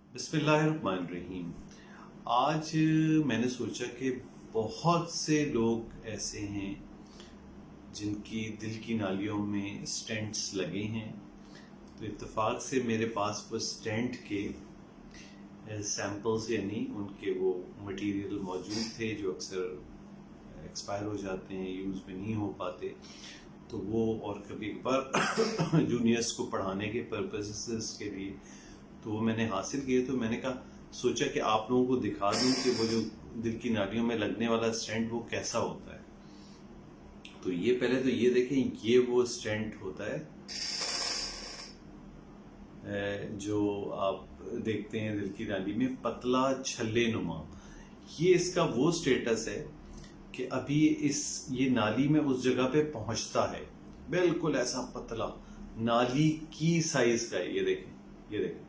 बिस्मिल्लाहिर्रहमानिर्रहीम। आज मैंने सोचा कि बहुत से लोग ऐसे हैं जिनकी दिल की नालियों में स्टेंट्स लगे हैं। तो इत्तेफाक से मेरे पास वो स्टेंट के सैंपल्स यानी उनके वो मटेरियल मौजूद थे जो अक्सर एक्सपायर हो जाते हैं, यूज़ में नहीं हो पाते। तो वो और कभी कभार जूनियर्स को पढ़ाने के पर्पसेस के लिए तो वो मैंने हासिल किए। तो मैंने सोचा कि आप लोगों को दिखा दूं कि वो जो दिल की नालियों में लगने वाला स्टेंट वो कैसा होता है। तो ये पहले तो ये देखें, ये वो स्टेंट होता है जो आप देखते हैं दिल की नाली में, पतला छल्ले नुमा। ये इसका वो स्टेटस है कि अभी ये नाली में उस जगह पे पहुंचता है, बिल्कुल ऐसा पतला नाली की साइज का है। ये देखें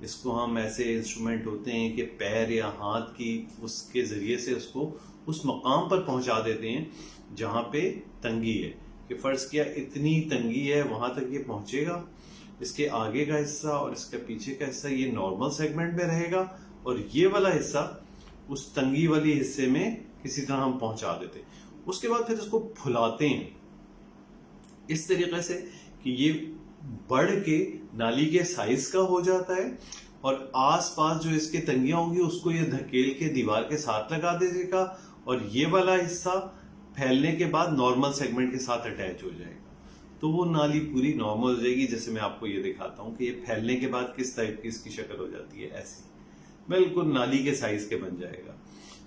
इसको हम ऐसे इंस्ट्रूमेंट होते हैं कि पैर या हाथ की उसके जरिए से उसको उस मकाम पर पहुंचा देते हैं जहां पे तंगी है, कि फर्ज किया इतनी तंगी है वहां तक ये पहुंचेगा। इसके आगे का हिस्सा और इसके पीछे का हिस्सा ये नॉर्मल सेगमेंट में रहेगा और ये वाला हिस्सा उस तंगी वाली हिस्से में किसी तरह हम पहुंचा देते हैं। उसके बाद फिर इसको फुलाते हैं इस तरीके से कि ये बढ़ के नाली के साइज का हो जाता है और आसपास जो इसके तंगियां होंगी उसको ये धकेल के दीवार के साथ लगा देगा और ये वाला हिस्सा फैलने के बाद नॉर्मल सेगमेंट के साथ अटैच हो जाएगा। तो वो नाली पूरी नॉर्मल हो जाएगी। जैसे मैं आपको ये दिखाता हूँ कि ये फैलने के बाद किस टाइप की इसकी शक्ल हो जाती है, ऐसी बिल्कुल नाली के साइज के बन जाएगा।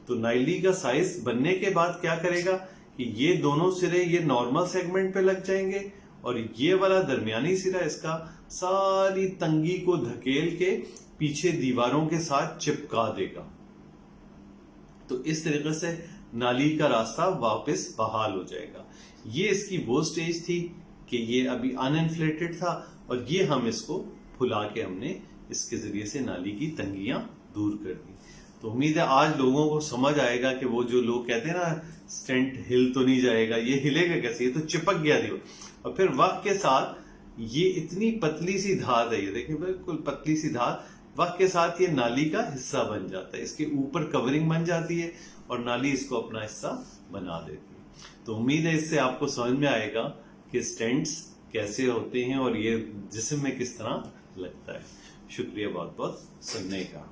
तो नाली का साइज बनने के बाद क्या करेगा कि ये दोनों सिरे ये नॉर्मल सेगमेंट पे लग जाएंगे और ये वाला दरमियानी सिरा इसका सारी तंगी को धकेल के पीछे दीवारों के साथ चिपका देगा। तो इस तरीके से नाली का रास्ता वापस बहाल हो जाएगा। ये इसकी वो स्टेज थी कि ये अभी अनइन्फ्लेटेड था और ये हम इसको फुला के हमने इसके जरिए से नाली की तंगियां दूर कर दी। तो उम्मीद है आज लोगों को समझ आएगा कि वो जो लोग कहते हैं ना स्टेंट हिल तो नहीं जाएगा, ये हिलेगा कैसे, ये तो चिपक गया थी। और फिर वक्त के साथ ये इतनी पतली सी धार है, ये देखिए बिल्कुल पतली सी धार, वक्त के साथ ये नाली का हिस्सा बन जाता है, इसके ऊपर कवरिंग बन जाती है और नाली इसको अपना हिस्सा बना देती है। तो उम्मीद है इससे आपको समझ में आएगा कि स्टेंट्स कैसे होते हैं और ये जिस्म में किस तरह लगता है। शुक्रिया बहुत बहुत सुनने का।